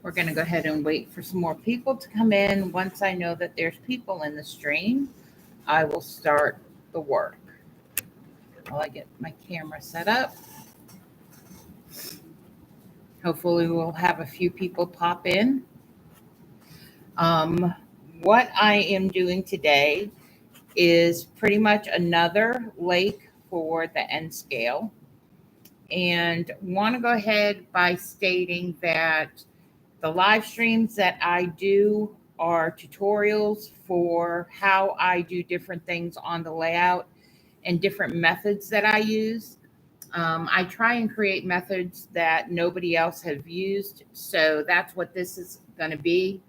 We're going to go ahead and wait for some more people to come in. Once I know that there's people in the stream, I will start the work. While I get my camera set up, hopefully we'll have a few people pop in. Um, what I am doing today is pretty much another lake for the N scale. And want to go ahead by stating that the live streams that I do are tutorials for how I do different things on the layout and different methods that I use. I try and create methods that nobody else has used. So that's what this is going to be.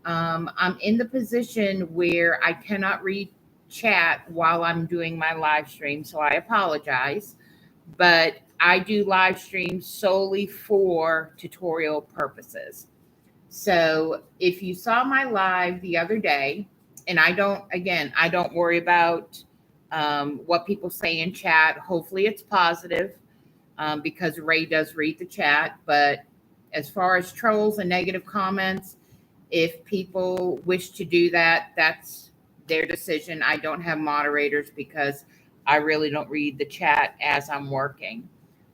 I'm in the position where I cannot read chat while I'm doing my live stream. So I apologize. But I do live streams solely for tutorial purposes. So if you saw my live the other day, and I don't worry about what people say in chat. Hopefully it's positive because Ray does read the chat. But as far as trolls and negative comments, if people wish to do that, that's their decision. I don't have moderators because I really don't read the chat as I'm working.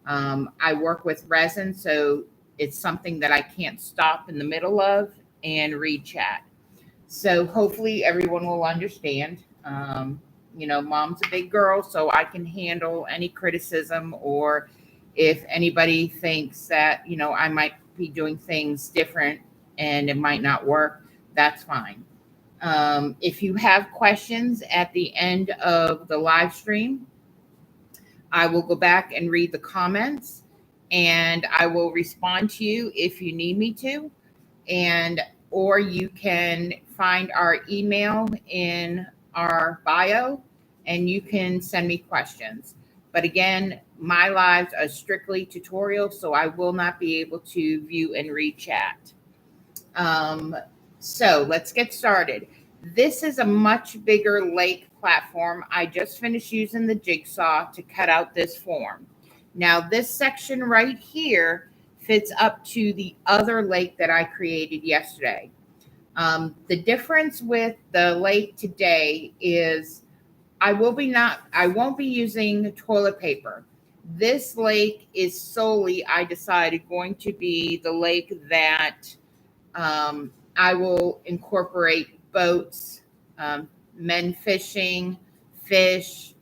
I work with resin, so it's something that I can't stop in the middle of and read chat. So hopefully everyone will understand. Mom's a big girl, so I can handle any criticism, or if anybody thinks that, I might be doing things different and it might not work, that's fine. If you have questions at the end of the live stream, I will go back and read the comments and I will respond to you if you need me to. And or you can find our email in our bio and you can send me questions. But again, my lives are strictly tutorial, so I will not be able to view and read chat. So let's get started. This is a much bigger lake platform. I just finished using the jigsaw to cut out this form. Now this section right here fits up to the other lake that I created yesterday. The difference with the lake today is I won't be using toilet paper. This lake is solely, I decided, going to be the lake that I will incorporate boats, men fishing, fish,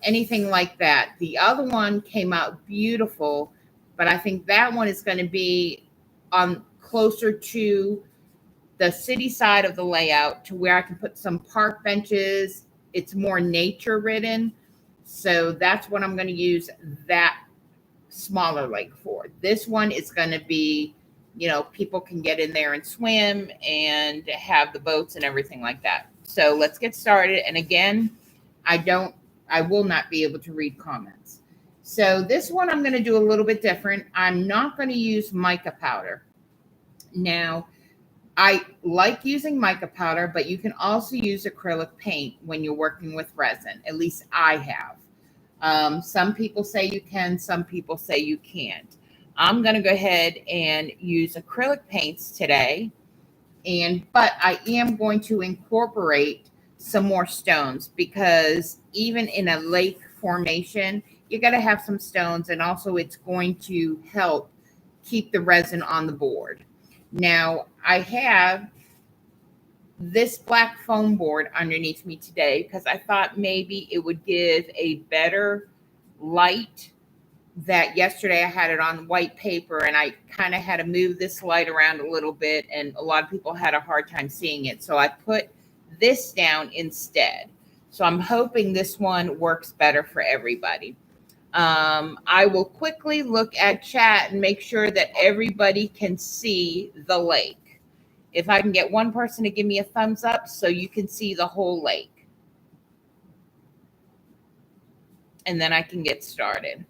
anything like that. The other one came out beautiful, but I think that one is going to be on closer to the city side of the layout to where I can put some park benches. It's more nature ridden. So that's what I'm going to use that smaller lake for. This one is going to be, people can get in there and swim and have the boats and everything like that. So let's get started. And again, I will not be able to read comments. So this one I'm going to do a little bit different. I'm not going to use mica powder. Now, I like using mica powder, but you can also use acrylic paint when you're working with resin. At least I have. Some people say you can, some people say you can't. I'm going to go ahead and use acrylic paints today, but I am going to incorporate some more stones because even in a lake formation, you got to have some stones, and also it's going to help keep the resin on the board. Now, I have this black foam board underneath me today because I thought maybe it would give a better light. That yesterday I had it on white paper and I kind of had to move this light around a little bit, and a lot of people had a hard time seeing it. So I put this down instead. So I'm hoping this one works better for everybody. I will quickly look at chat and make sure that everybody can see the lake. If I can get one person to give me a thumbs up so you can see the whole lake. And then I can get started.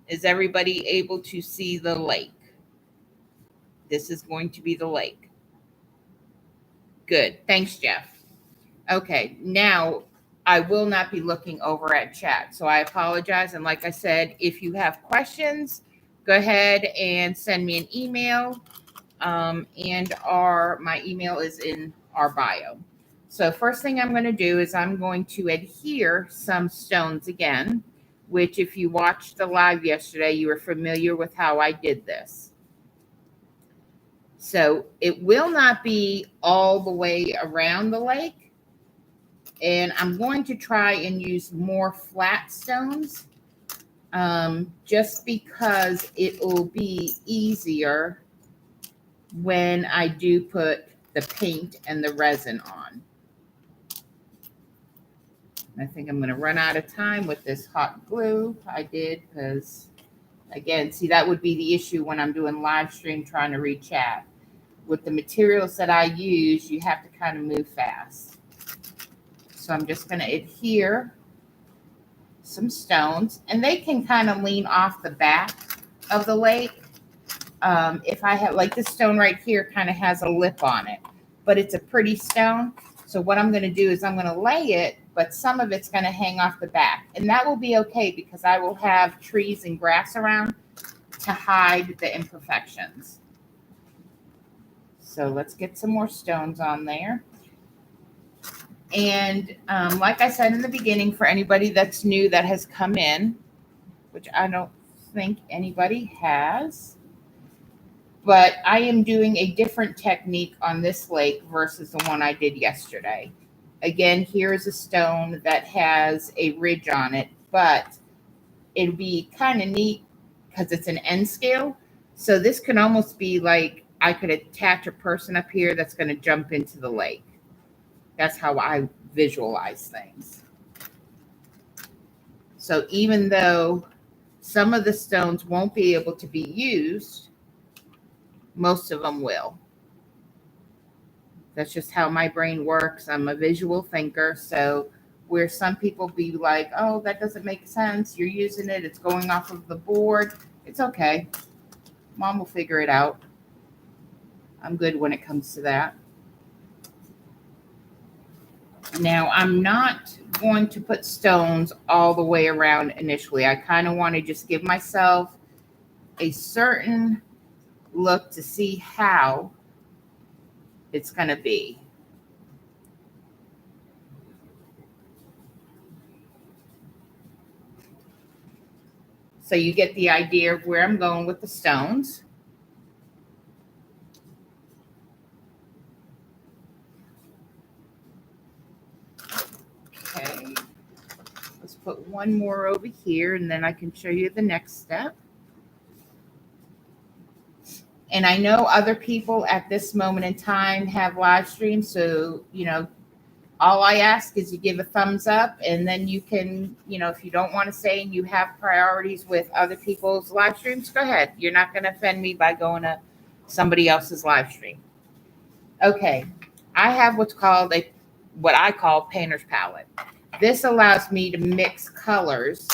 Is everybody able to see the lake? This is going to be the lake. Good. Thanks, Jeff. Okay, now I will not be looking over at chat, so I apologize. And like I said, if you have questions, go ahead and send me an email. And my email is in our bio. So first thing I'm going to do is I'm going to adhere some stones again, which if you watched the live yesterday, you were familiar with how I did this. So it will not be all the way around the lake. And I'm going to try and use more flat stones just because it will be easier when I do put the paint and the resin on. I think I'm going to run out of time with this hot glue. I did because, again, see, that would be the issue when I'm doing live stream trying to read chat. With the materials that I use, you have to kind of move fast. So I'm just going to adhere some stones, and they can kind of lean off the back of the lake. If I have, like this stone right here kind of has a lip on it, but it's a pretty stone. So what I'm going to do is I'm going to lay it, but some of it's going to hang off the back. And that will be okay because I will have trees and grass around to hide the imperfections. So let's get some more stones on there. And like I said in the beginning, for anybody that's new that has come in, which I don't think anybody has, but I am doing a different technique on this lake versus the one I did yesterday. Again, here's a stone that has a ridge on it, but it'd be kind of neat because it's an N scale. So this can almost be like I could attach a person up here that's going to jump into the lake. That's how I visualize things. So even though some of the stones won't be able to be used, most of them will. That's just how my brain works. I'm a visual thinker. So where some people be like, oh, that doesn't make sense. You're using it. It's going off of the board. It's okay. Mom will figure it out. I'm good when it comes to that. Now, I'm not going to put stones all the way around initially. I kind of want to just give myself a certain look to see how it's going to be. So you get the idea of where I'm going with the stones. Okay. Let's put one more over here and then I can show you the next step. And I know other people at this moment in time have live streams. So, all I ask is you give a thumbs up and then you can, if you don't want to say and you have priorities with other people's live streams, go ahead. You're not going to offend me by going to somebody else's live stream. Okay. I have what I call painter's palette. This allows me to mix colors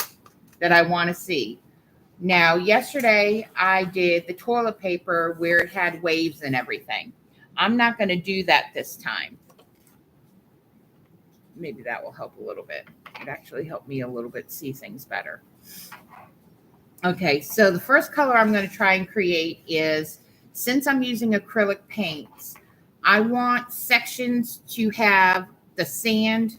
that I want to see. Now, yesterday I did the toilet paper where it had waves and everything. I'm not going to do that this time. Maybe that will help a little bit. It actually helped me a little bit see things better. Okay, so the first color I'm going to try and create is, since I'm using acrylic paints, I want sections to have the sand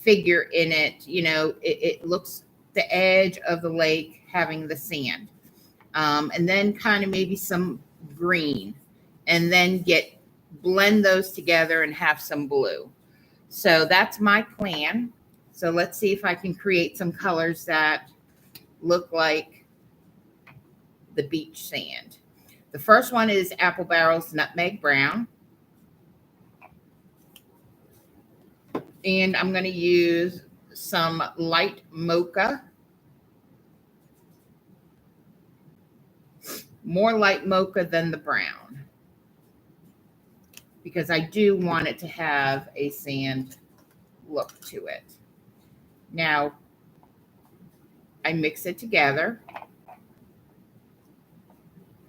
figure in it. It looks the edge of the lake having the sand. And then kind of maybe some green, and then blend those together and have some blue. So that's my plan. So let's see if I can create some colors that look like the beach sand. The first one is Apple Barrel's Nutmeg Brown. And I'm going to use some light mocha. More light mocha than the brown, because I do want it to have a sand look to it. Now, I mix it together,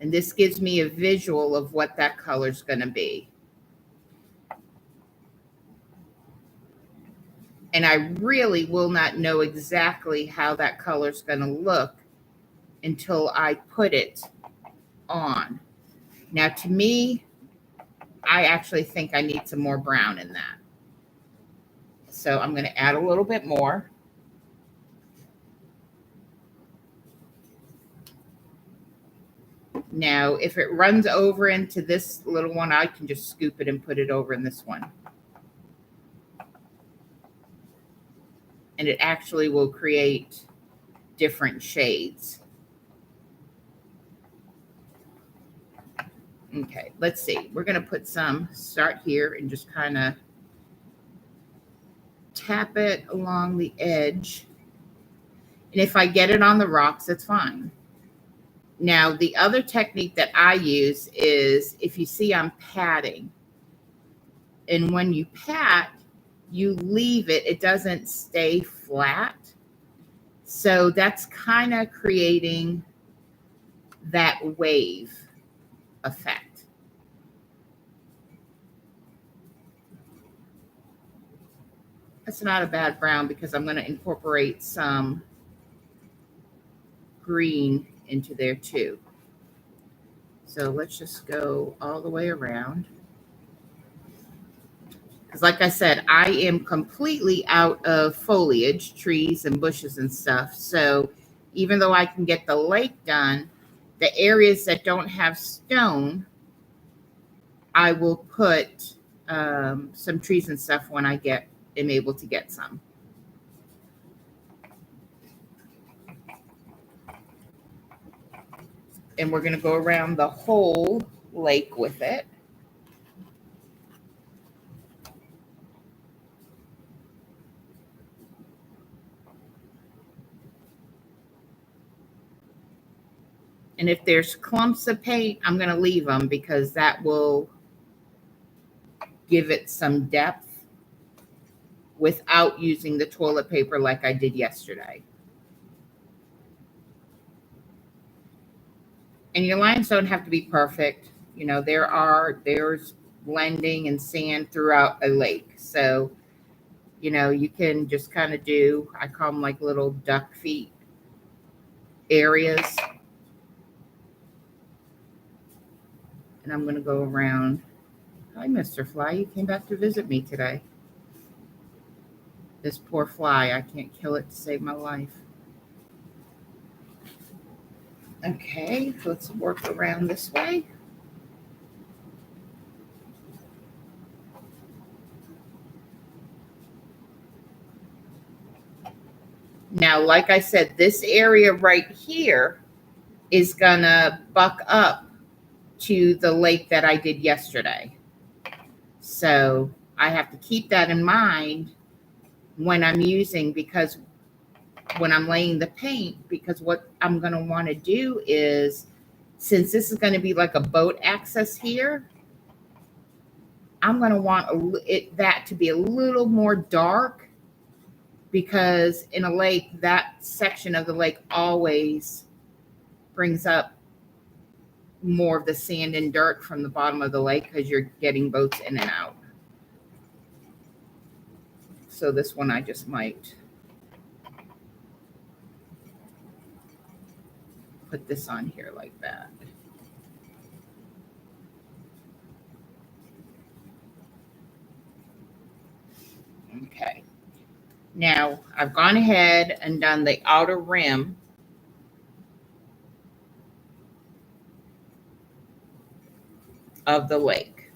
and this gives me a visual of what that color is going to be. And I really will not know exactly how that color is going to look until I put it on. Now, to me, I actually think I need some more brown in that. So I'm going to add a little bit more. Now, if it runs over into this little one, I can just scoop it and put it over in this one. And it actually will create different shades. Okay, let's see. We're going to put some, start here and just kind of tap it along the edge. And if I get it on the rocks, that's fine. Now, the other technique that I use is if you see I'm patting, and when you pat, you leave it, it doesn't stay flat. So that's kind of creating that wave effect. That's not a bad brown because I'm going to incorporate some green into there too. So let's just go all the way around. Because like I said, I am completely out of foliage, trees and bushes and stuff. So even though I can get the lake done, the areas that don't have stone, I will put some trees and stuff when I am able to get some. And we're going to go around the whole lake with it. And if there's clumps of paint, I'm going to leave them because that will give it some depth without using the toilet paper like I did yesterday. And your lines don't have to be perfect. You know, there's blending and sand throughout a lake. So, you know, you can just kind of do, I call them like little duck feet areas. And I'm going to go around. Hi, Mr. Fly. You came back to visit me today. This poor fly. I can't kill it to save my life. Okay, let's work around this way. Now, like I said, this area right here is going to buck up to the lake that I did yesterday. So I have to keep that in mind when I'm using, because when I'm laying the paint, because what I'm going to want to do is, since this is going to be like a boat access here, I'm going to want that to be a little more dark, because in a lake, that section of the lake always brings up more of the sand and dirt from the bottom of the lake because you're getting boats in and out. So this one I just might put this on here like that. Okay. Now I've gone ahead and done the outer rim. Of the lake.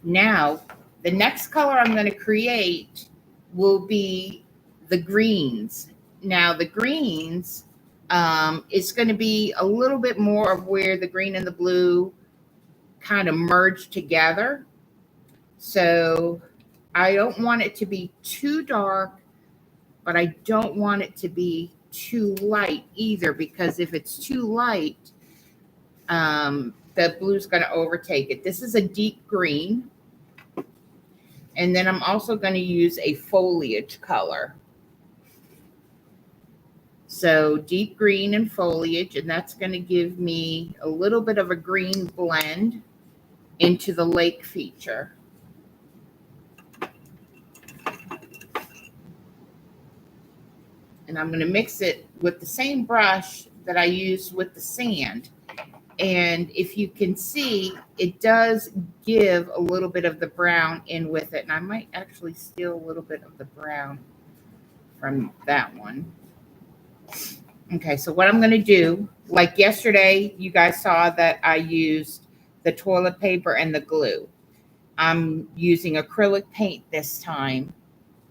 Now, the next color I'm going to create will be the greens. Now, the greens is going to be a little bit more of where the green and the blue kind of merge together. So I don't want it to be too dark, but I don't want it to be too light either, because if it's too light, the blue's going to overtake it. This is a deep green. And then I'm also going to use a foliage color. So deep green and foliage, and that's going to give me a little bit of a green blend into the lake feature. And I'm going to mix it with the same brush that I used with the sand. And if you can see, it does give a little bit of the brown in with it. And I might actually steal a little bit of the brown from that one. Okay, so what I'm going to do, like yesterday, you guys saw that I used the toilet paper and the glue. I'm using acrylic paint this time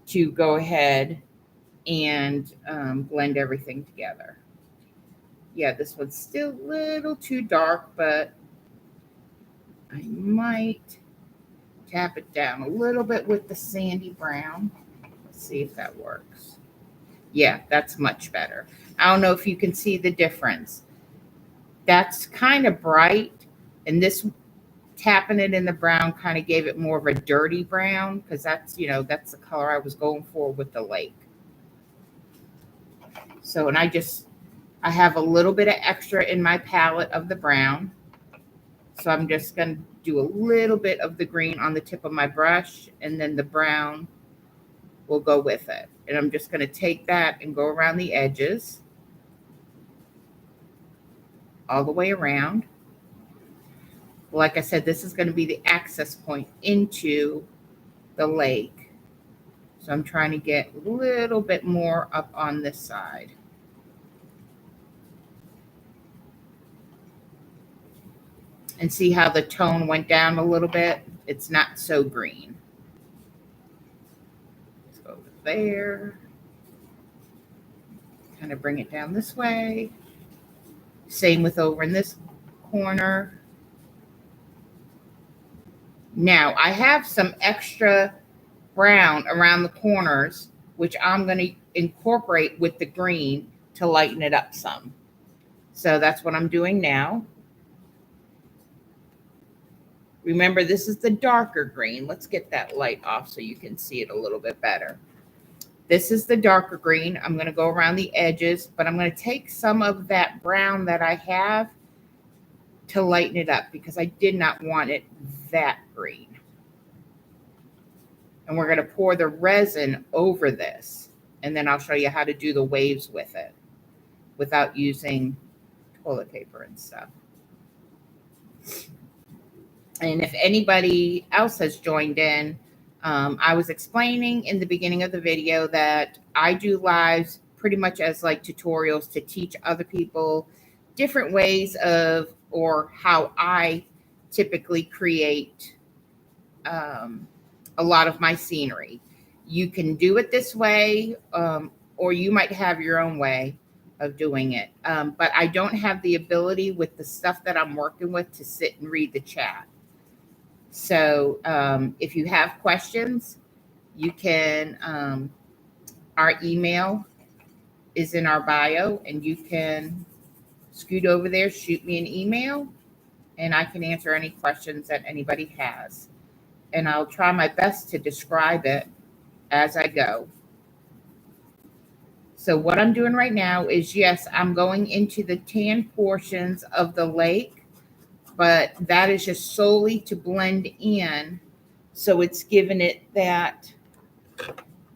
to go ahead and blend everything together. Yeah, this one's still a little too dark, but I might tap it down a little bit with the sandy brown. Let's see if that works. Yeah, that's much better. I don't know if you can see the difference. That's kind of bright, and this tapping it in the brown kind of gave it more of a dirty brown, because that's, you know, that's the color I was going for with the lake. So, and I have a little bit of extra in my palette of the brown. So I'm just going to do a little bit of the green on the tip of my brush, and then the brown will go with it. And I'm just going to take that and go around the edges all the way around. Like I said, this is going to be the access point into the lake. So I'm trying to get a little bit more up on this side. And see how the tone went down a little bit? It's not so green. Let's go over there. Kind of bring it down this way. Same with over in this corner. Now, I have some extra brown around the corners, which I'm going to incorporate with the green to lighten it up some. So that's what I'm doing now. Remember, this is the darker green. Let's get that light off so you can see it a little bit better. This is the darker green. I'm going to go around the edges, but I'm going to take some of that brown that I have to lighten it up, because I did not want it that green. And we're going to pour the resin over this, and then I'll show you how to do the waves with it without using toilet paper and stuff. And if anybody else has joined in, I was explaining in the beginning of the video that I do lives pretty much as like tutorials to teach other people different ways of, or how I typically create a lot of my scenery. You can do it this way, or you might have your own way of doing it. But I don't have the ability with the stuff that I'm working with to sit and read the chat. So if you have questions, you can, our email is in our bio, and you can scoot over there, shoot me an email, and I can answer any questions that anybody has. And I'll try my best to describe it as I go. So what I'm doing right now is, yes, I'm going into the tan portions of the lake, but that is just solely to blend in. So it's giving it that,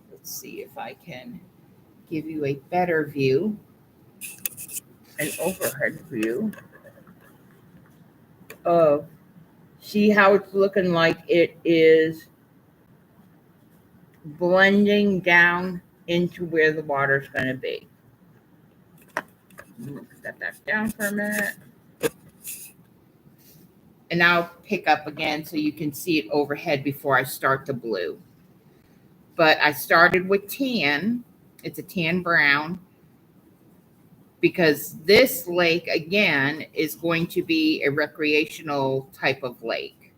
let's see if I can give you a better view, an overhead view of, see how it's looking like it is blending down into where the water's going to be. Set that down for a minute. And I'll pick up again so you can see it overhead before I start the blue. But I started with tan. It's a tan brown, because this lake, again, is going to be a recreational type of lake,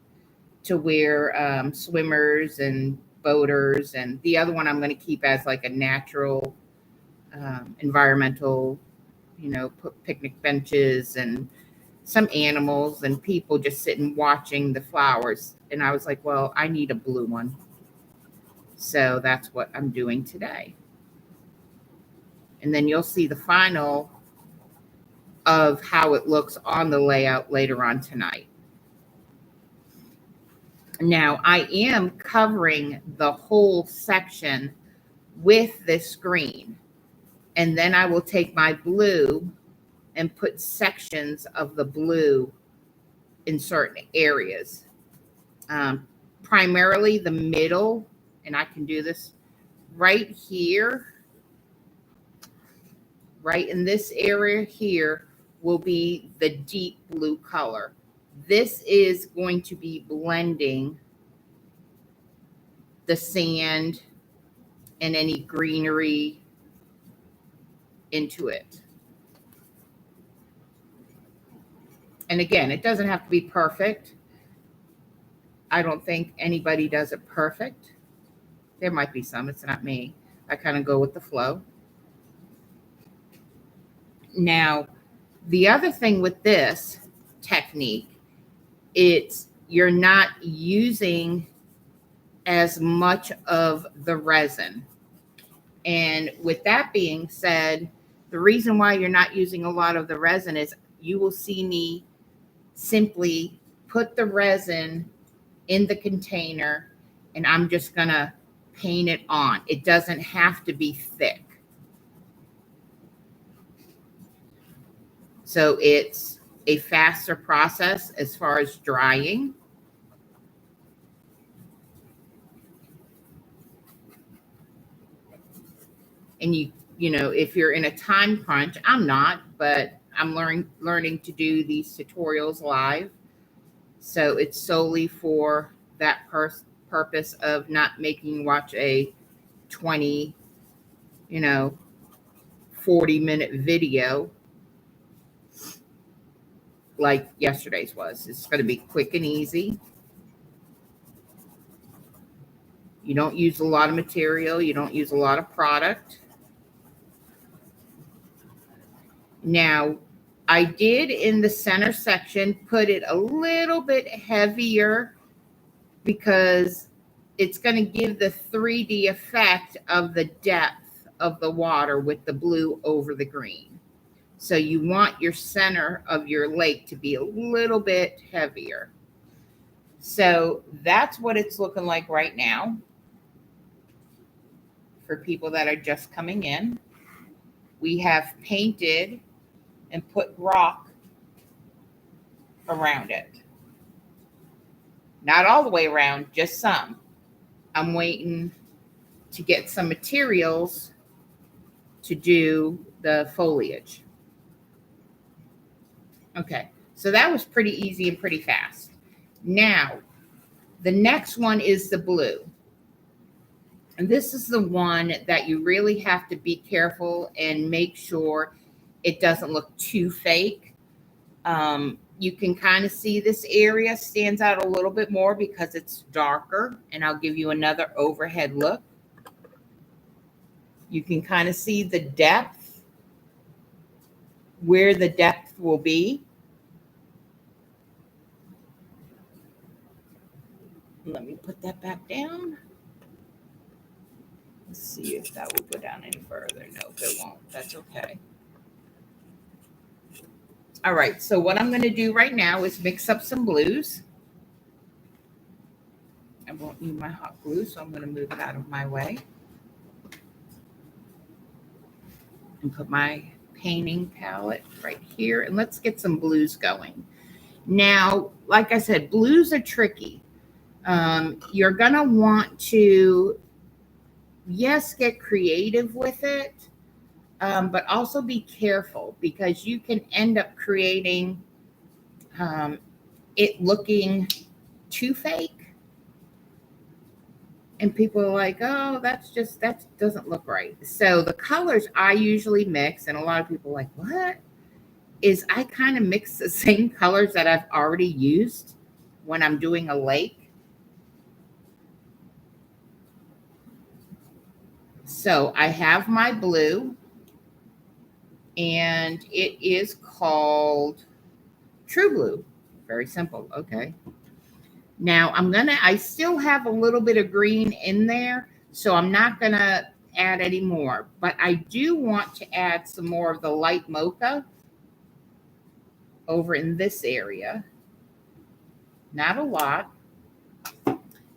to where swimmers and boaters, and the other one I'm going to keep as like a natural environmental, you know, put picnic benches and some animals and people just sitting watching the flowers. And I was like, well, I need a blue one. So that's what I'm doing today. And then you'll see the final of how it looks on the layout later on tonight. Now, I am covering the whole section with this green. And then I will take my blue and put sections of the blue in certain areas. Primarily the middle, and I can do this right here, right in this area here will be the deep blue color. This is going to be blending the sand and any greenery into it. And again, it doesn't have to be perfect. I don't think anybody does it perfect. There might be some, it's not me. I kind of go with the flow. Now, the other thing with this technique, you're not using as much of the resin. And with that being said, the reason why you're not using a lot of the resin is you will see me simply put the resin in the container and I'm just going to paint it on. It doesn't have to be thick. So it's a faster process as far as drying. And you know, if you're in a time crunch, I'm not, but I'm learning to do these tutorials live. So it's solely for that purpose of not making you watch a 20, 40-minute video like yesterday's was. It's going to be quick and easy. You don't use a lot of material. You don't use a lot of product. Now, I did in the center section put it a little bit heavier because it's going to give the 3D effect of the depth of the water with the blue over the green. So you want your center of your lake to be a little bit heavier. So that's what it's looking like right now for people that are just coming in. We have painted and put rock around it. Not all the way around, just some. I'm waiting to get some materials to do the foliage. Okay, so that was pretty easy and pretty fast. Now, the next one is the blue. And this is the one that you really have to be careful and make sure it doesn't look too fake. You can kind of see this area stands out a little bit more because it's darker. And I'll give you another overhead look. You can kind of see the depth, where the depth will be. Let me put that back down. Let's see if that will go down any further. No, it won't. That's okay. All right, so what I'm going to do right now is mix up some blues. I won't need my hot glue, so I'm going to move it out of my way. And put my painting palette right here. And let's get some blues going. Now, like I said, blues are tricky. You're going to want to, yes, get creative with it. But also be careful because you can end up creating it looking too fake. And people are like, oh, that doesn't look right. So the colors I usually mix, and a lot of people are like, what? Is I kind of mix the same colors that I've already used when I'm doing a lake. So I have my blue. And it is called True Blue. Very simple. Okay. Now I still have a little bit of green in there, so I'm not going to add any more. But I do want to add some more of the light mocha over in this area. Not a lot.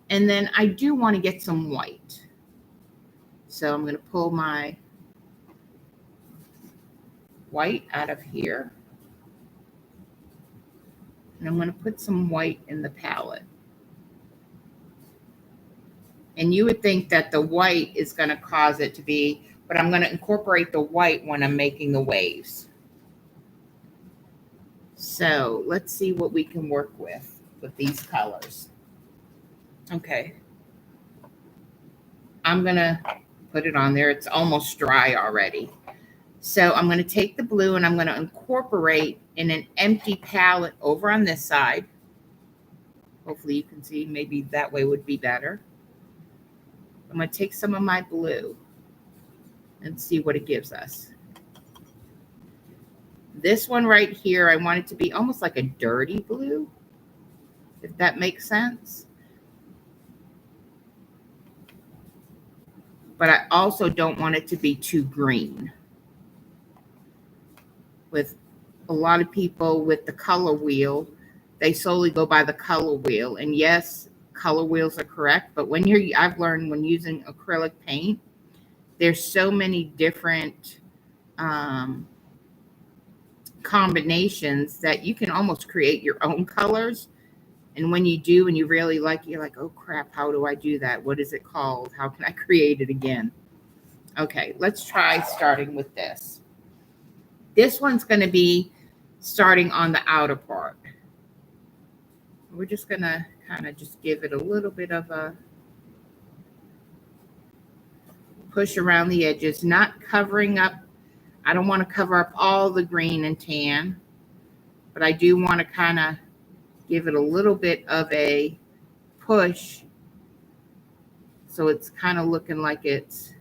And then I do want to get some white. So I'm going to pull my white out of here. And I'm going to put some white in the palette. And you would think that the white is going to cause it to be, but I'm going to incorporate the white when I'm making the waves. So let's see what we can work with these colors. Okay. I'm going to put it on there. It's almost dry already. So I'm going to take the blue and I'm going to incorporate in an empty palette over on this side. Hopefully you can see, maybe that way would be better. I'm going to take some of my blue and see what it gives us. This one right here, I want it to be almost like a dirty blue, if that makes sense. But I also don't want it to be too green. With a lot of people with the color wheel, they solely go by the color wheel. And yes, color wheels are correct, but when I've learned when using acrylic paint, there's so many different combinations that you can almost create your own colors. And when you do and you really like it, you're like, oh crap, how do I do that? What is it called? How can I create it again? Okay, let's try starting with this. This one's going to be starting on the outer part. We're just going to kind of just give it a little bit of a push around the edges, not covering up. I don't want to cover up all the green and tan, but I do want to kind of give it a little bit of a push so it's kind of looking like it's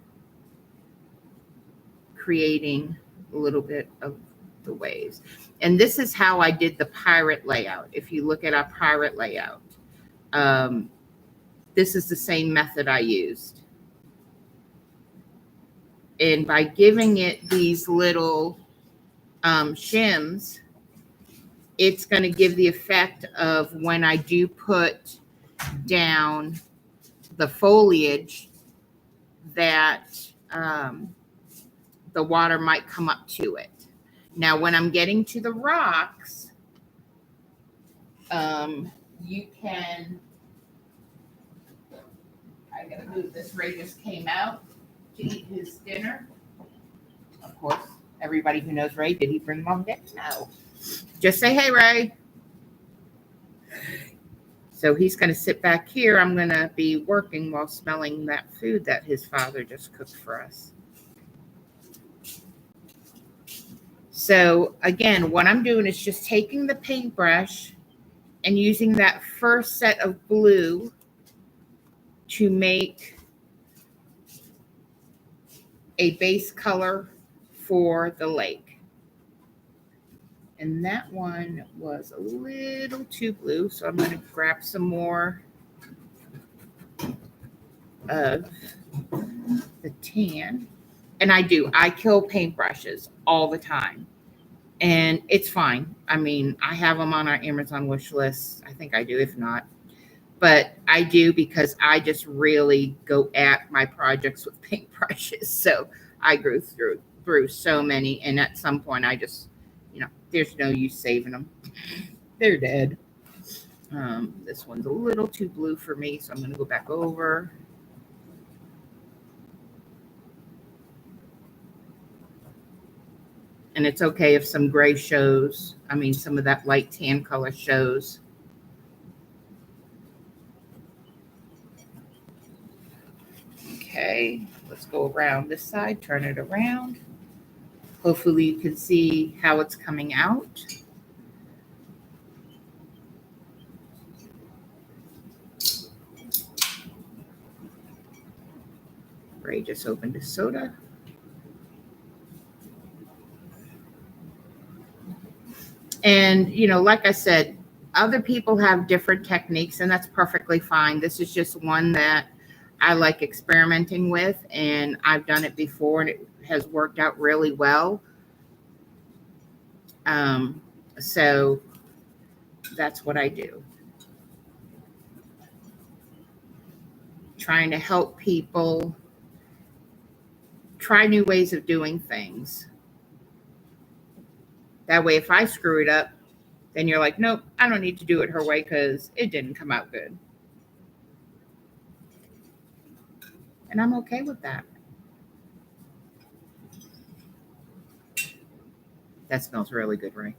creating a little bit of the waves. And this is how I did the pirate layout. If you look at our pirate layout, this is the same method I used. And by giving it these little shims, it's going to give the effect of when I do put down the foliage that the water might come up to it. Now, when I'm getting to the rocks, you can, I gotta move this. Ray just came out to eat his dinner. Of course, everybody who knows Ray, did he bring mom dinner? No. Just say, hey, Ray. So he's going to sit back here. I'm going to be working while smelling that food that his father just cooked for us. So again, what I'm doing is just taking the paintbrush and using that first set of blue to make a base color for the lake. And that one was a little too blue, so I'm going to grab some more of the tan. And I kill paintbrushes all the time. And it's fine. I mean, I have them on our Amazon wish list. I think I do, if not. But I do because I just really go at my projects with paintbrushes. So I grew through so many. And at some point, I just, there's no use saving them. They're dead. This one's a little too blue for me, so I'm going to go back over. And it's okay if some gray shows. I mean, some of that light tan color shows. Okay, let's go around this side, turn it around. Hopefully you can see how it's coming out. Ray just opened his soda. And, like I said, other people have different techniques, and that's perfectly fine. This is just one that I like experimenting with, and I've done it before, and it has worked out really well. So that's what I do. Trying to help people try new ways of doing things. That way, if I screw it up, then you're like, nope, I don't need to do it her way because it didn't come out good. And I'm okay with that. That smells really good, right?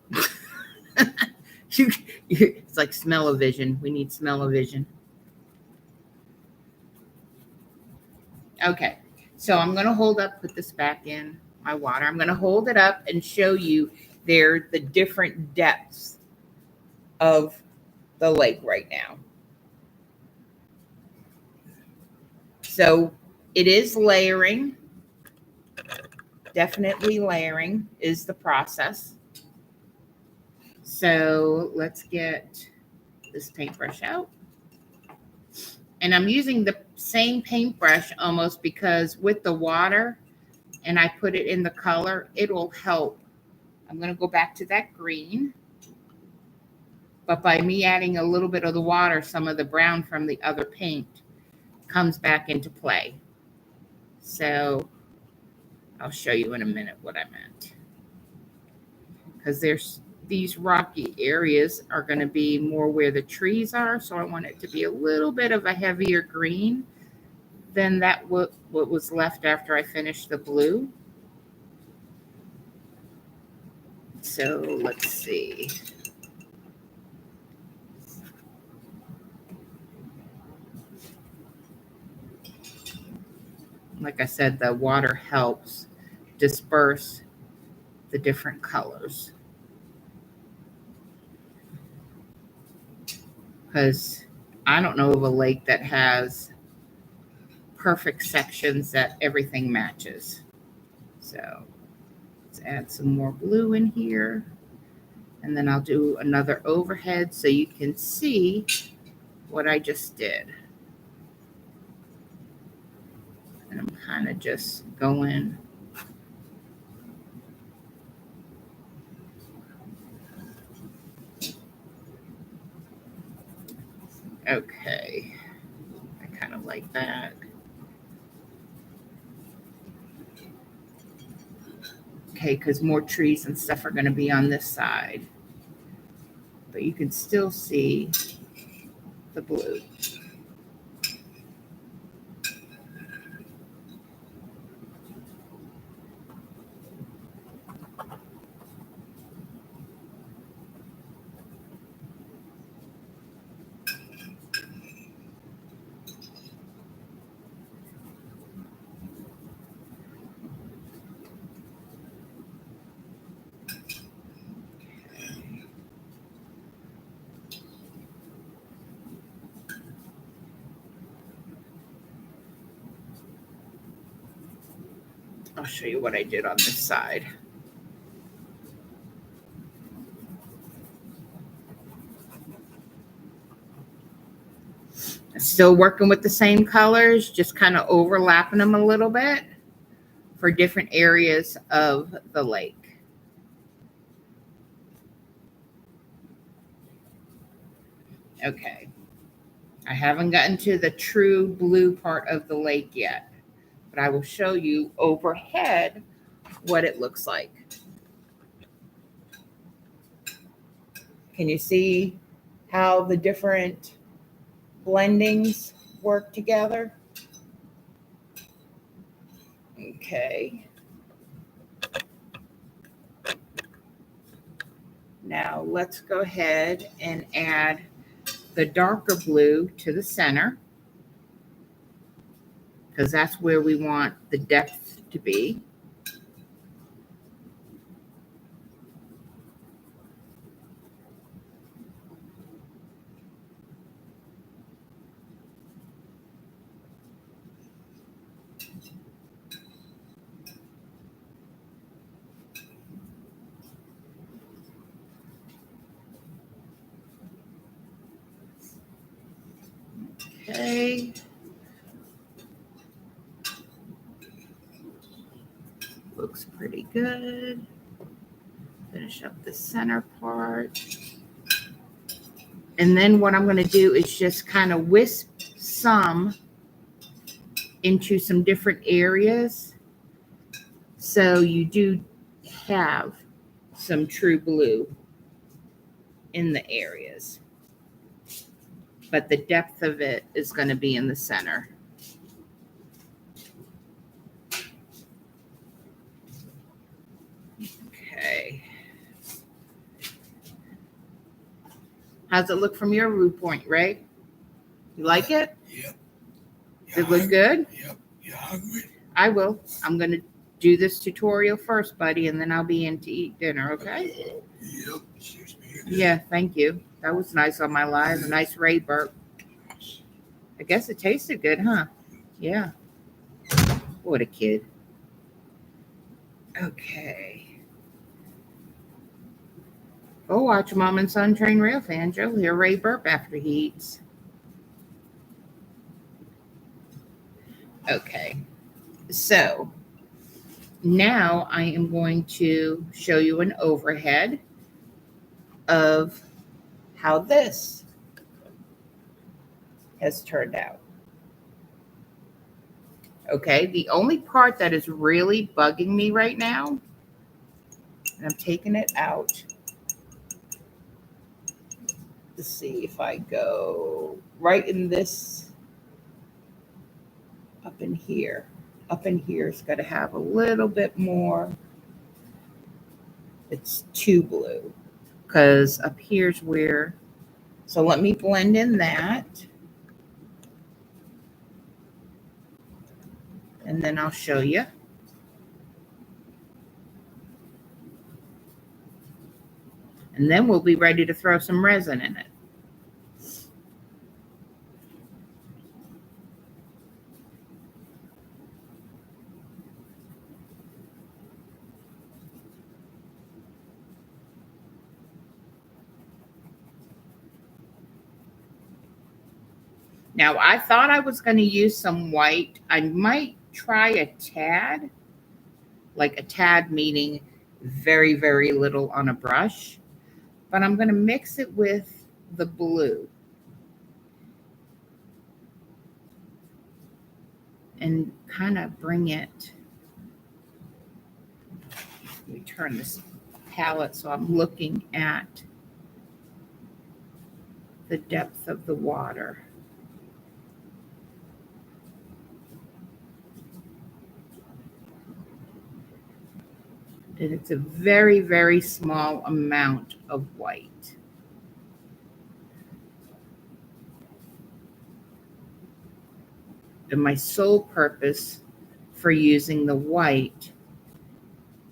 It's like smell-o-vision. We need smell-o-vision. Okay, so I'm going to put this back in my water. I'm going to hold it up and show you the different depths of the lake right now. So it is layering. Definitely layering is the process. So let's get this paintbrush out. And I'm using the same paintbrush almost because with the water and I put it in the color, it will help. I'm going to go back to that green. But by me adding a little bit of the water, some of the brown from the other paint comes back into play. So I'll show you in a minute what I meant. Because there's these rocky areas are going to be more where the trees are. So I want it to be a little bit of a heavier green than that what was left after I finished the blue. So let's see. Like I said, the water helps disperse the different colors. Because I don't know of a lake that has perfect sections that everything matches. So let's add some more blue in here. And then I'll do another overhead so you can see what I just did. And I'm kind of just going. Okay. I kind of like that. Okay, because more trees and stuff are going to be on this side. But you can still see the blue. I'll show you what I did on this side. Still working with the same colors, just kind of overlapping them a little bit for different areas of the lake. Okay. I haven't gotten to the true blue part of the lake yet, but I will show you overhead what it looks like. Can you see how the different blendings work together? Okay. Now let's go ahead and add the darker blue to the center, because that's where we want the depth to be. Okay. Looks pretty good. Finish up the center part. And then what I'm going to do is just kind of wisp some into some different areas. So you do have some true blue in the areas. But the depth of it is going to be in the center. Okay. How's it look from your viewpoint, Ray? You like it? Yep. Does it look good? Yep. You hungry? I will. I'm going to do this tutorial first, buddy, and then I'll be in to eat dinner, okay? Yep. Excuse me. Yeah, thank you. That was nice on my live. A nice Ray burp. I guess it tasted good, huh? Yeah. What a kid. Okay. Go watch Mom and Son Train Rail Fans. You'll hear Ray burp after he eats. Okay. So now I am going to show you an overhead of how this has turned out. Okay, the only part that is really bugging me right now, and I'm taking it out. Let's see if I go right in this, up in here. Up in here, it's got to have a little bit more. It's too blue because up here's where. So let me blend in that. And then I'll show you. And then we'll be ready to throw some resin in it. Now, I thought I was going to use some white. I might try a tad, like a tad meaning very, very little on a brush. But I'm going to mix it with the blue. And kind of bring it. Let me turn this palette so I'm looking at the depth of the water. And it's a very, very small amount of white. And my sole purpose for using the white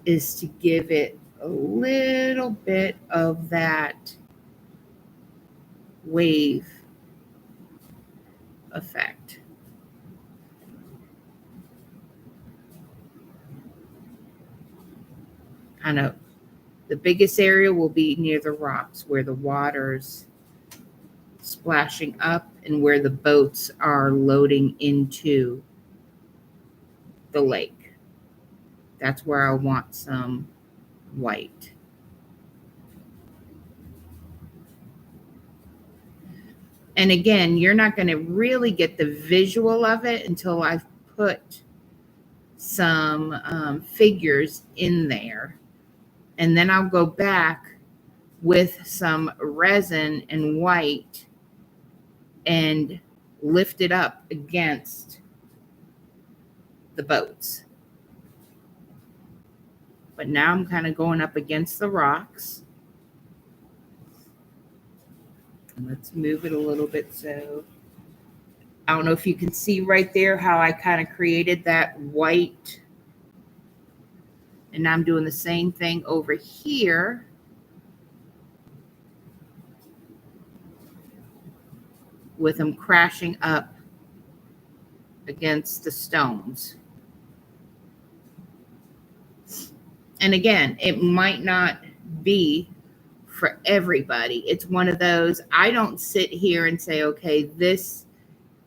is to give it a little bit of that wave effect. Kind of the biggest area will be near the rocks where the water's splashing up and where the boats are loading into the lake. That's where I want some white. And again, you're not going to really get the visual of it until I've put some figures in there. And then I'll go back with some resin and white and lift it up against the boats. But now I'm kind of going up against the rocks. And let's move it a little bit so I don't know if you can see right there how I kind of created that white. And I'm doing the same thing over here. With them crashing up against the stones. And again, it might not be for everybody. It's one of those, I don't sit here and say, okay,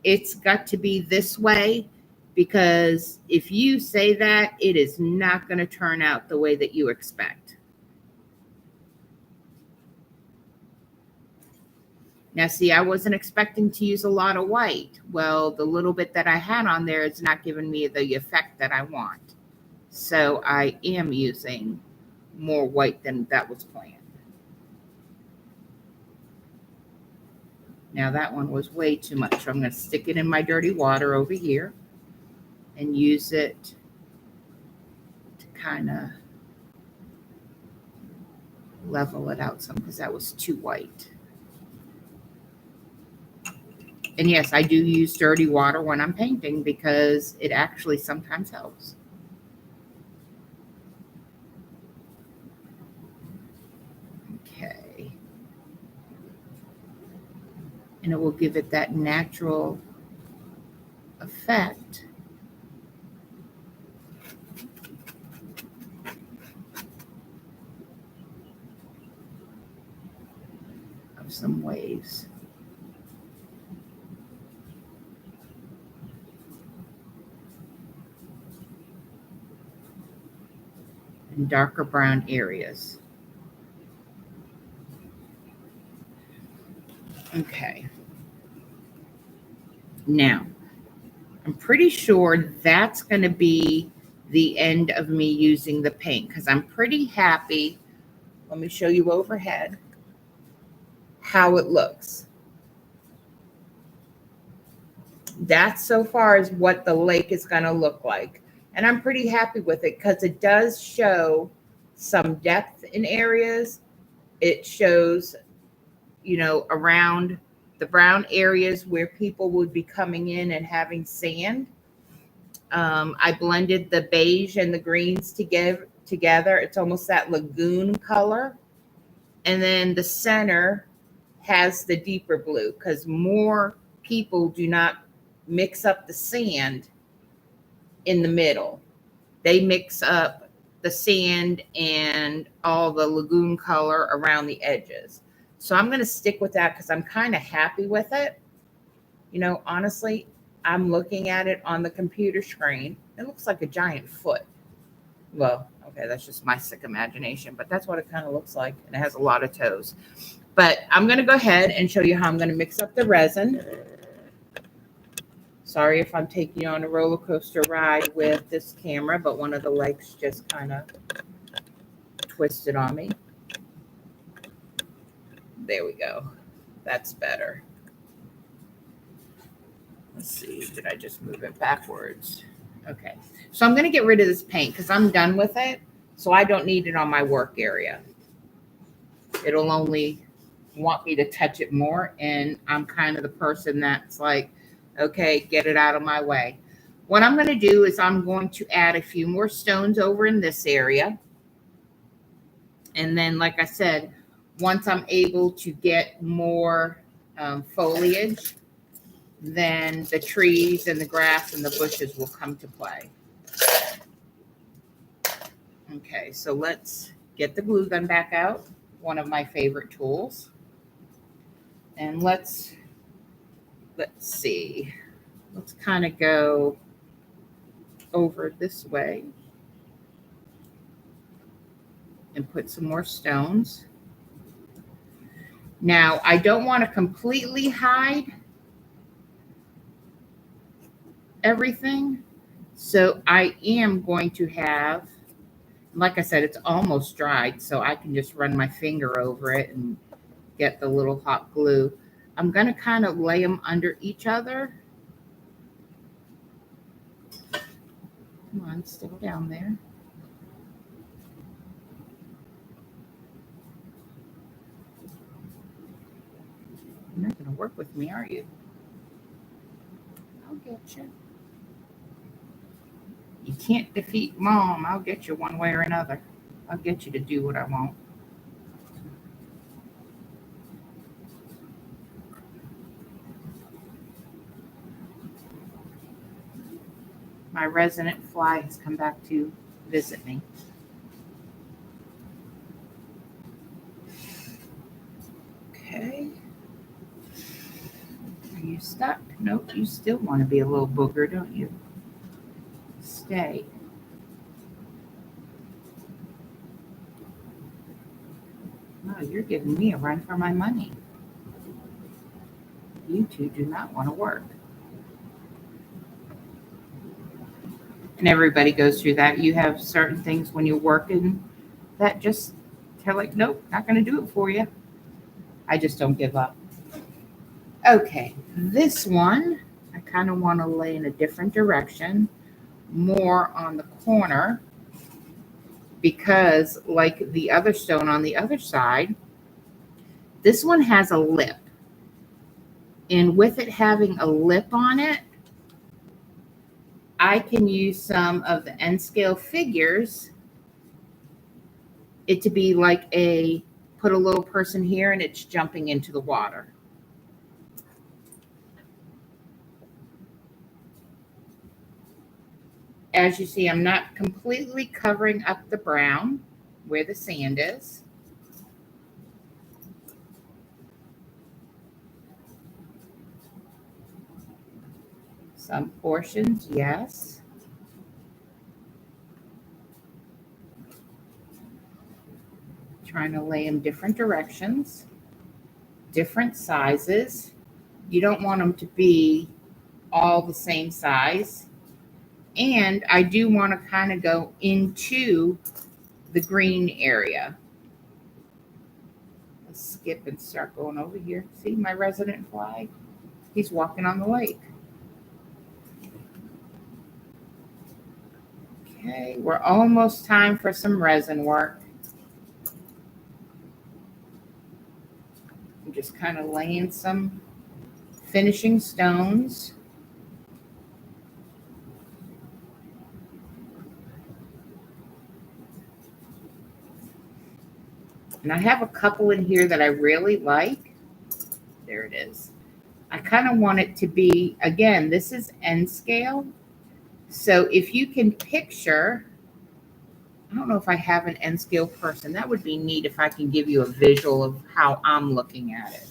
it's got to be this way, because if you say that, it is not going to turn out the way that you expect. Now, see, I wasn't expecting to use a lot of white. Well, the little bit that I had on there is not giving me the effect that I want. So I am using more white than that was planned. Now that one was way too much. So I'm going to stick it in my dirty water over here and use it to kind of level it out some because that was too white. And yes, I do use dirty water when I'm painting because it actually sometimes helps. Okay. And it will give it that natural effect. Of some waves. And darker brown areas. Okay. Now, I'm pretty sure that's going to be the end of me using the paint because I'm pretty happy. Let me show you overhead how it looks. That's so far as what the lake is going to look like. And I'm pretty happy with it because it does show some depth in areas. It shows, you know, around the brown areas where people would be coming in and having sand. I blended the beige and the greens together. It's almost that lagoon color. And then the center has the deeper blue because more people do not mix up the sand in the middle. They mix up the sand and all the lagoon color around the edges. So I'm going to stick with that because I'm kind of happy with it. You know, honestly, I'm looking at it on the computer screen. It looks like a giant foot. Well, okay, that's just my sick imagination, but that's what it kind of looks like. And it has a lot of toes. But I'm going to go ahead and show you how I'm going to mix up the resin. Sorry if I'm taking you on a roller coaster ride with this camera, but one of the legs just kind of twisted on me. There we go. That's better. Let's see. Did I just move it backwards? Okay. So I'm going to get rid of this paint because I'm done with it. So I don't need it on my work area. It'll only want me to touch it more. And I'm kind of the person that's like, okay, get it out of my way. What I'm going to do is I'm going to add a few more stones over in this area. And then, like I said, once I'm able to get more foliage, then the trees and the grass and the bushes will come to play. Okay, so let's get the glue gun back out, one of my favorite tools. And let's see. Let's kind of go over this way and put some more stones. Now, I don't want to completely hide everything. So I am going to have, like I said, it's almost dried, so I can just run my finger over it and get the little hot glue. I'm going to kind of lay them under each other. Come on, stick down there. You're not going to work with me, are you? I'll get you. You can't defeat Mom. I'll get you one way or another. I'll get you to do what I want. My resident fly has come back to visit me. Okay. Are you stuck? Nope, you still want to be a little booger, don't you? Stay. Oh, you're giving me a run for my money. You two do not want to work. And everybody goes through that. You have certain things when you're working that just tell like, nope, not going to do it for you. I just don't give up. Okay, this one, I kind of want to lay in a different direction, more on the corner, because like the other stone on the other side, this one has a lip. And with it having a lip on it, I can use some of the N scale figures, it to be like put a little person here and it's jumping into the water. As you see, I'm not completely covering up the brown where the sand is. Some portions, yes. Trying to lay them different directions, different sizes. You don't want them to be all the same size. And I do want to kind of go into the green area. Let's skip and start going over here. See my resident fly? He's walking on the lake. Okay, we're almost time for some resin work. I'm just kind of laying some finishing stones. And I have a couple in here that I really like. There it is. I kind of want it to be, again, this is N scale. So if you can picture, I don't know if I have an N scale person. That would be neat if I can give you a visual of how I'm looking at it.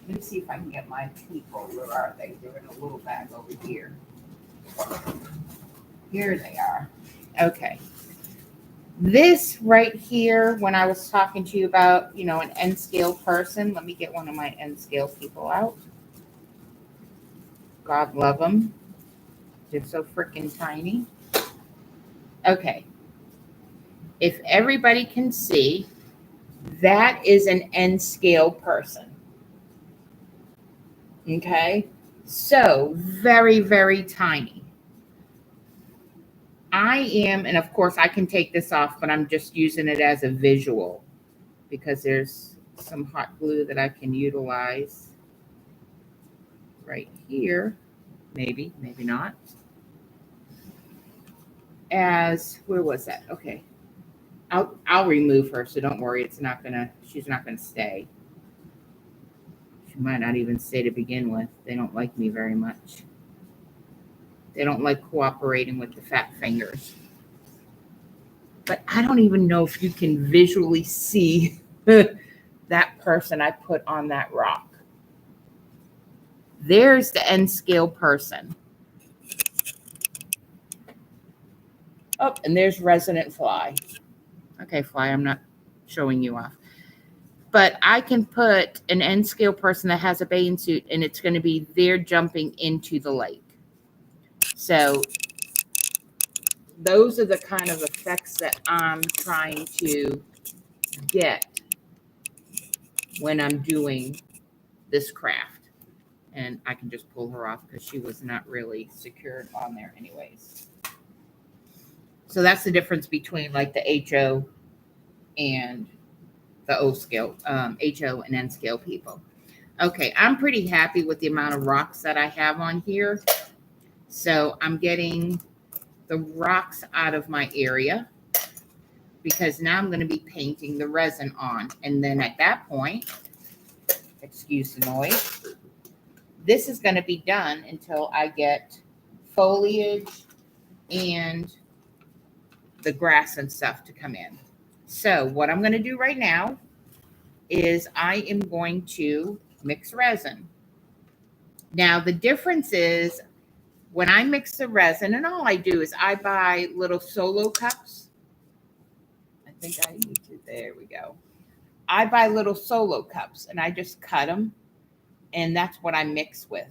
Let me see if I can get my people. Where are they? They're in a little bag over here. Here they are. Okay. This right here, when I was talking to you about, an N scale person, let me get one of my N scale people out. God love them. They're so freaking tiny. Okay. If everybody can see, that is an N scale person. Okay. So very, very tiny. I am, and of course I can take this off, but I'm just using it as a visual because there's some hot glue that I can utilize right here. Maybe, maybe not. Where was that? Okay. I'll remove her, so don't worry. She's not gonna stay. She might not even stay to begin with. They don't like me very much. They don't like cooperating with the fat fingers. But I don't even know if you can visually see that person I put on that rock. There's the N scale person. Oh, and there's resident fly. Okay, fly, I'm not showing you off. But I can put an N scale person that has a bathing suit, and it's going to be there jumping into the lake. So those are the kind of effects that I'm trying to get when I'm doing this craft. And I can just pull her off because she was not really secured on there anyways. So that's the difference between like the HO and the O scale, HO and N scale people. Okay, I'm pretty happy with the amount of rocks that I have on here. So I'm getting the rocks out of my area because now I'm going to be painting the resin on. And then at that point, excuse the noise, this is going to be done until I get foliage and the grass and stuff to come in. So what I'm going to do right now is I am going to mix resin. Now the difference is when I mix the resin, and all I do is I buy little solo cups. I think I need to, there we go. I buy little solo cups and I just cut them, and that's what I mix with.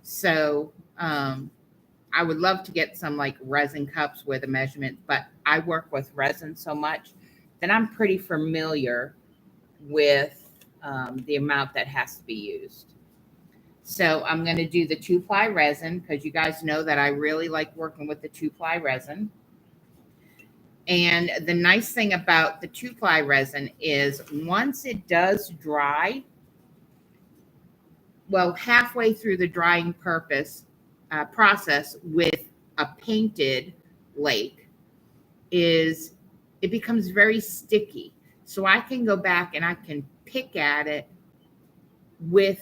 So I would love to get some like resin cups with a measurement, but I work with resin so much then I'm pretty familiar with the amount that has to be used. So I'm going to do the 2-ply resin because you guys know that I really like working with the 2-ply resin. And the nice thing about the 2-ply resin is once it does dry, well, halfway through the drying process with a painted lake is it becomes very sticky. So I can go back and I can pick at it with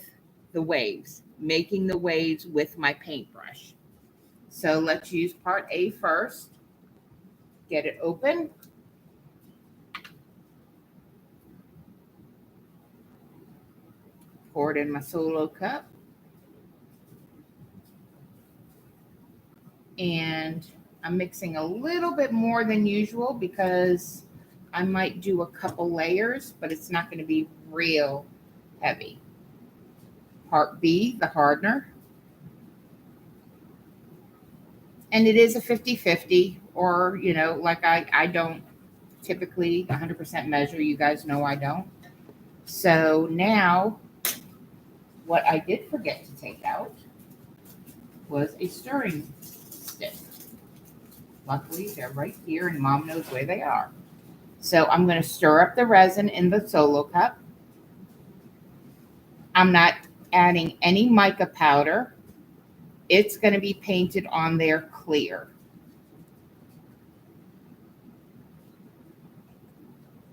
the waves, making the waves with my paintbrush. So let's use part A first. Get it open. Pour it in my Solo cup. And I'm mixing a little bit more than usual because I might do a couple layers, but it's not going to be real heavy. Part B, the hardener. And it is a 50-50, or, like I don't typically 100% measure. You guys know I don't. So now what I did forget to take out was a stirring stick. Luckily, they're right here and Mom knows where they are. So I'm going to stir up the resin in the Solo cup. I'm not adding any mica powder. It's going to be painted on there clear.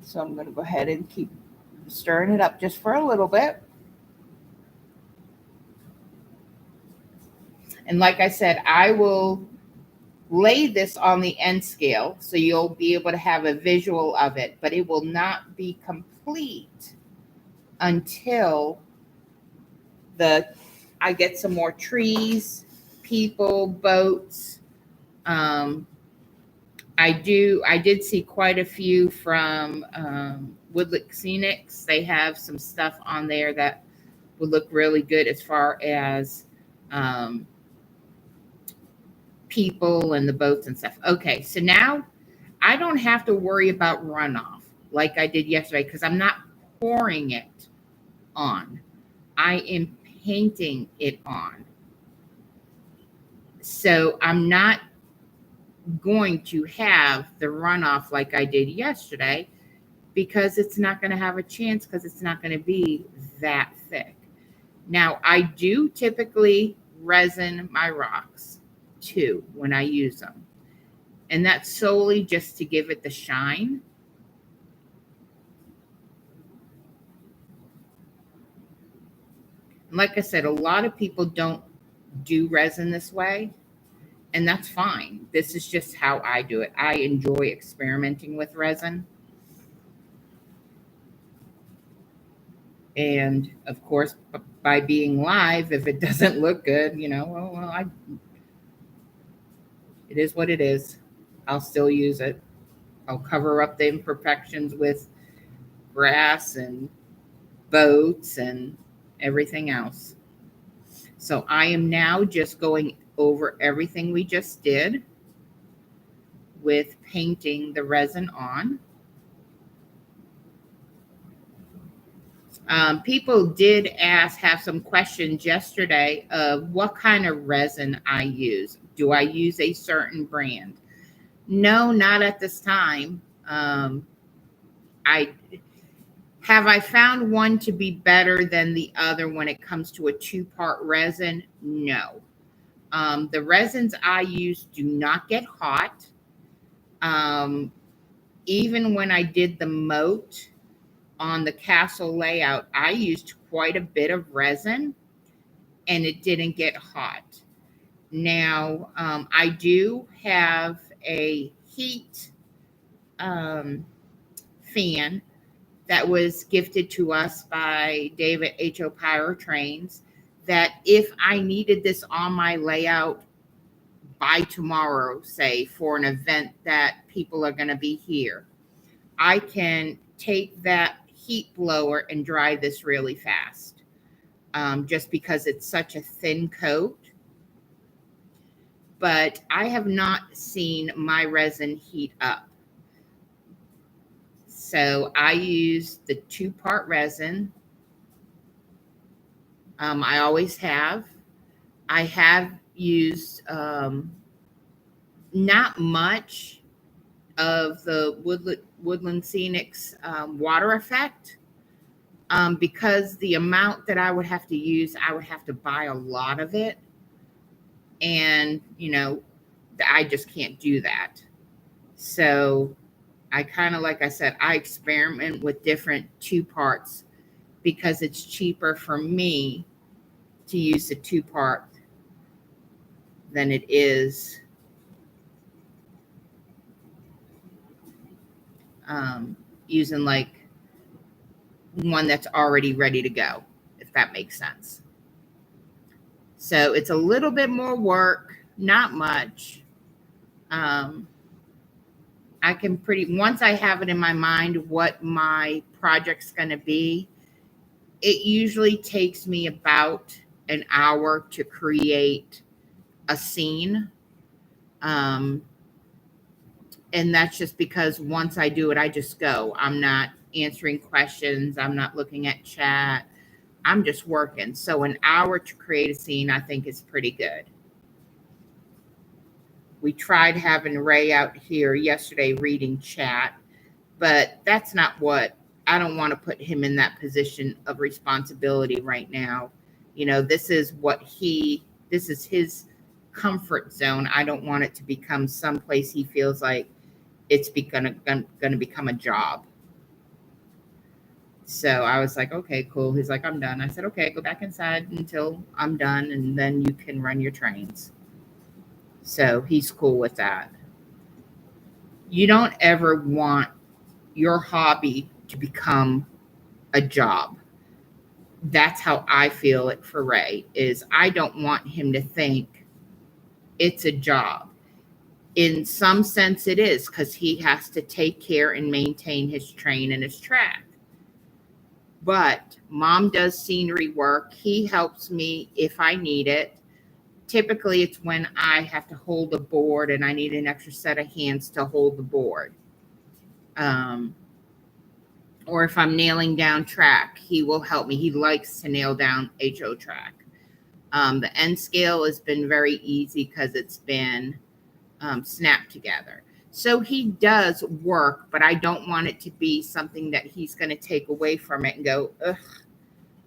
So I'm going to go ahead and keep stirring it up just for a little bit. And like I said, I will lay this on the end scale so you'll be able to have a visual of it, but it will not be complete until I get some more trees, people, boats. I did see quite a few from Woodlick Scenics. They have some stuff on there that would look really good as far as people and the boats and stuff. Okay, so now I don't have to worry about runoff like I did yesterday because I'm not pouring it on. I am painting it on. So I'm not going to have the runoff like I did yesterday because it's not going to have a chance because it's not going to be that thick. Now, I do typically resin my rocks too when I use them. And that's solely just to give it the shine. And like I said, a lot of people don't do resin this way, and that's fine. This is just how I do it. I enjoy experimenting with resin. And of course, by being live, if it doesn't look good, it is what it is. I'll still use it. I'll cover up the imperfections with grass and boats and everything else. So I am now just going over everything we just did with painting the resin on. People did have some questions yesterday of what kind of resin I use. Do I use a certain brand? No, not at this time. I found one to be better than the other when it comes to a 2-part resin? No. The resins I use do not get hot. Even when I did the moat on the castle layout, I used quite a bit of resin and it didn't get hot. Now, I do have a heat fan that was gifted to us by David H.O. Pyrotrains, that if I needed this on my layout by tomorrow, say for an event that people are going to be here, I can take that heat blower and dry this really fast, just because it's such a thin coat. But I have not seen my resin heat up. So I use the 2-part resin. I always have. I have used not much of the Woodland Scenics water effect, because the amount that I would have to use, I would have to buy a lot of it. And, I just can't do that. So I kind of, like I said, I experiment with different 2 parts because it's cheaper for me to use the 2-part than it is using like one that's already ready to go, if that makes sense. So it's a little bit more work, not much. I can once I have it in my mind what my project's going to be, it usually takes me about an hour to create a scene. And that's just because once I do it, I just go. I'm not answering questions. I'm not looking at chat. I'm just working. So an hour to create a scene, I think, is pretty good. We tried having Ray out here yesterday reading chat, but that's not what, I don't want to put him in that position of responsibility right now. This is his comfort zone. I don't want it to become someplace he feels like it's going to become a job. So I was like, okay, cool. He's like, I'm done. I said, okay, go back inside until I'm done, and then you can run your trains. So he's cool with that. You don't ever want your hobby to become a job. That's how I feel it for Ray, is I don't want him to think it's a job. In some sense it is, because he has to take care and maintain his train and his track. But Mom does scenery work. He helps me if I need it. Typically, it's when I have to hold a board and I need an extra set of hands to hold the board. Or if I'm nailing down track, he will help me. He likes to nail down HO track. The N scale has been very easy because it's been snapped together. So he does work, but I don't want it to be something that he's going to take away from it and go, ugh,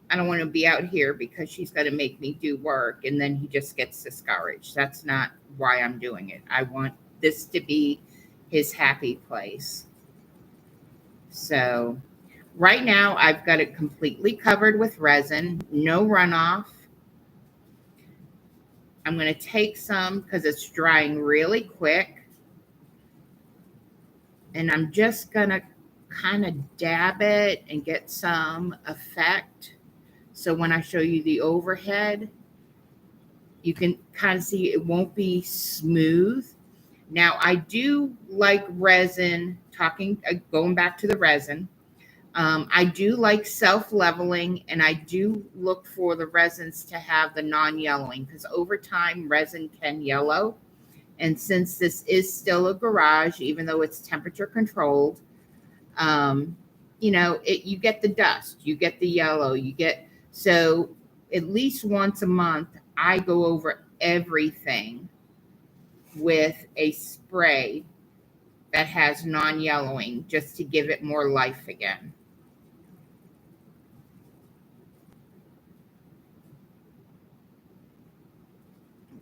I don't want to be out here because she's going to make me do work. And then he just gets discouraged. That's not why I'm doing it. I want this to be his happy place. So right now I've got it completely covered with resin, no runoff. I'm going to take some because it's drying really quick. And I'm just going to kind of dab it and get some effect. So when I show you the overhead, you can kind of see it won't be smooth. Now, I do like resin, going back to the resin. I do like self-leveling, and I do look for the resins to have the non-yellowing, because over time, resin can yellow. And since this is still a garage, even though it's temperature controlled, you get the dust, you get the yellow, so at least once a month, I go over everything with a spray that has non-yellowing, just to give it more life again.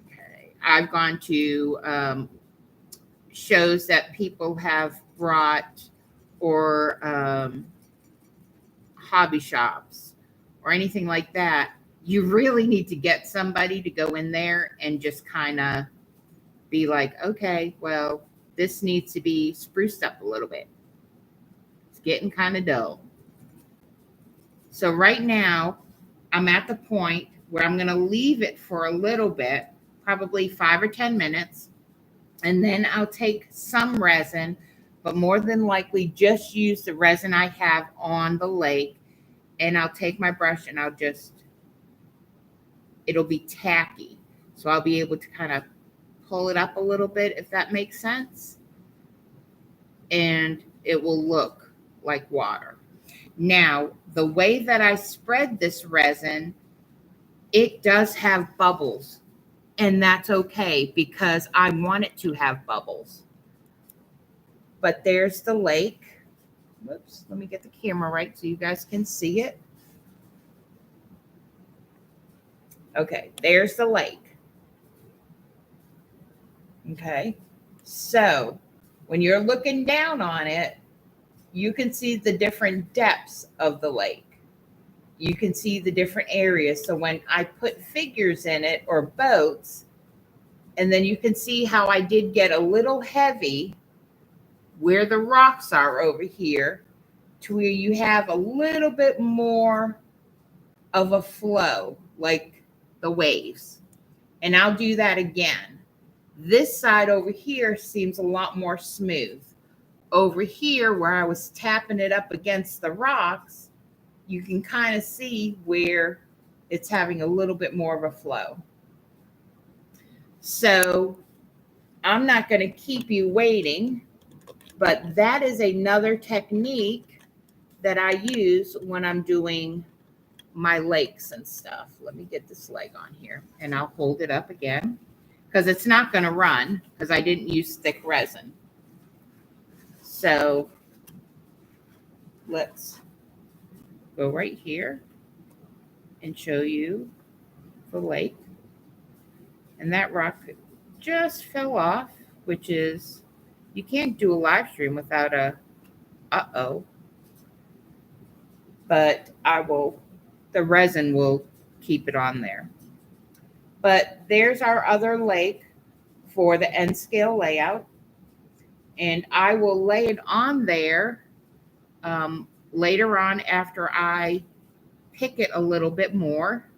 Okay, I've gone to shows that people have brought, or hobby shops or anything like that. You really need to get somebody to go in there and just kind of be like, okay, well, this needs to be spruced up a little bit. It's getting kind of dull. So right now, I'm at the point where I'm going to leave it for a little bit, probably 5 or 10 minutes, and then I'll take some resin, but more than likely just use the resin I have on the lake, and I'll take my brush and it'll be tacky. So I'll be able to kind of pull it up a little bit, if that makes sense. And it will look like water. Now, the way that I spread this resin, it does have bubbles, and that's okay because I want it to have bubbles. But there's the lake. Whoops, let me get the camera right so you guys can see it. Okay, there's the lake. Okay, so when you're looking down on it, you can see the different depths of the lake. You can see the different areas. So when I put figures in it or boats, and then you can see how I did get a little heavy where the rocks are over here to where you have a little bit more of a flow, like the waves. And I'll do that again. This side over here seems a lot more smooth. Over here, where I was tapping it up against the rocks, you can kind of see where it's having a little bit more of a flow. So I'm not going to keep you waiting, but that is another technique that I use when I'm doing my lakes and stuff. Let me get this leg on here and I'll hold it up again because it's not going to run because I didn't use thick resin. So let's go right here and show you the lake. And that rock just fell off, which is, you can't do a live stream without a uh-oh. But the resin will keep it on there. But there's our other lake for the N scale layout. And I will lay it on there later on after I pick it a little bit more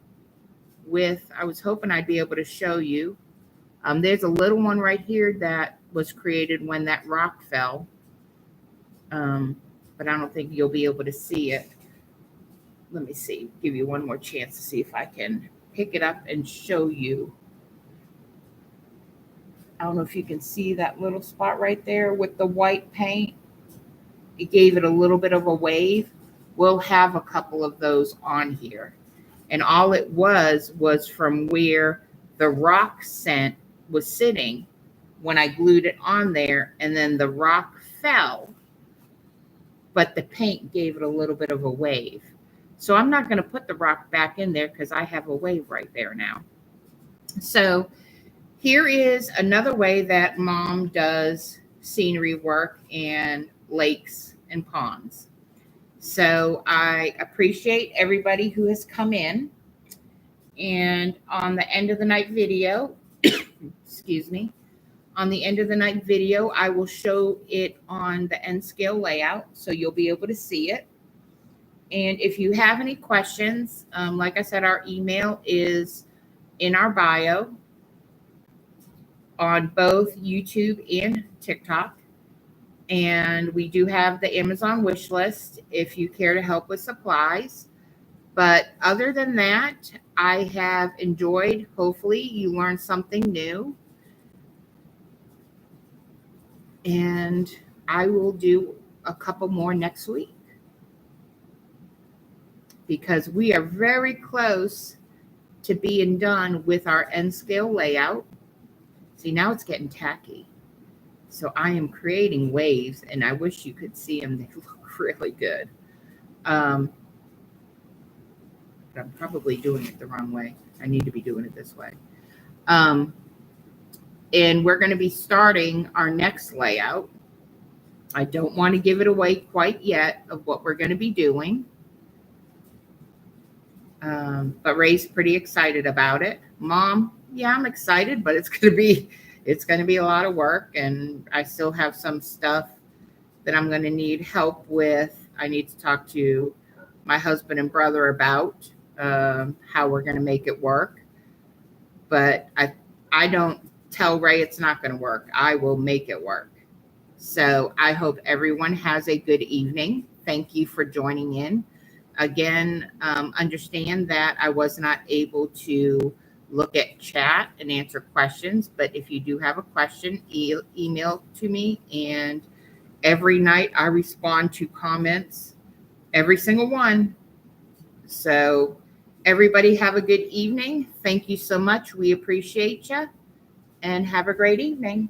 I was hoping I'd be able to show you. There's a little one right here that was created when that rock fell. But I don't think you'll be able to see it. Let me see, give you one more chance to see if I can pick it up and show you. I don't know if you can see that little spot right there with the white paint. It gave it a little bit of a wave. We'll have a couple of those on here. And all it was from where the rock scent was sitting when I glued it on there, and then the rock fell, but the paint gave it a little bit of a wave. So I'm not going to put the rock back in there because I have a wave right there now. So here is another way that Mom does scenery work and lakes and ponds. So I appreciate everybody who has come in. And on the end of the night video, excuse me, on the end of the night video, I will show it on the N scale layout so you'll be able to see it. And if you have any questions, like I said, our email is in our bio on both YouTube and TikTok. And we do have the Amazon wish list if you care to help with supplies. But other than that, I have enjoyed. Hopefully you learned something new. And I will do a couple more next week, because we are very close to being done with our N scale layout. See, now it's getting tacky. So I am creating waves, and I wish you could see them. They look really good. But I'm probably doing it the wrong way. I need to be doing it this way. And we're going to be starting our next layout. I don't want to give it away quite yet of what we're going to be doing. But Ray's pretty excited about it. Mom, yeah, I'm excited, but it's going to be a lot of work, and I still have some stuff that I'm going to need help with. I need to talk to my husband and brother about how we're going to make it work. But I don't tell Ray it's not going to work. I will make it work. So I hope everyone has a good evening. Thank you for joining in. Again, understand that I was not able to look at chat and answer questions, but if you do have a question, email to me and Every night I respond to comments, every single one. So everybody have a good evening. Thank you so much. We appreciate you and have a great evening.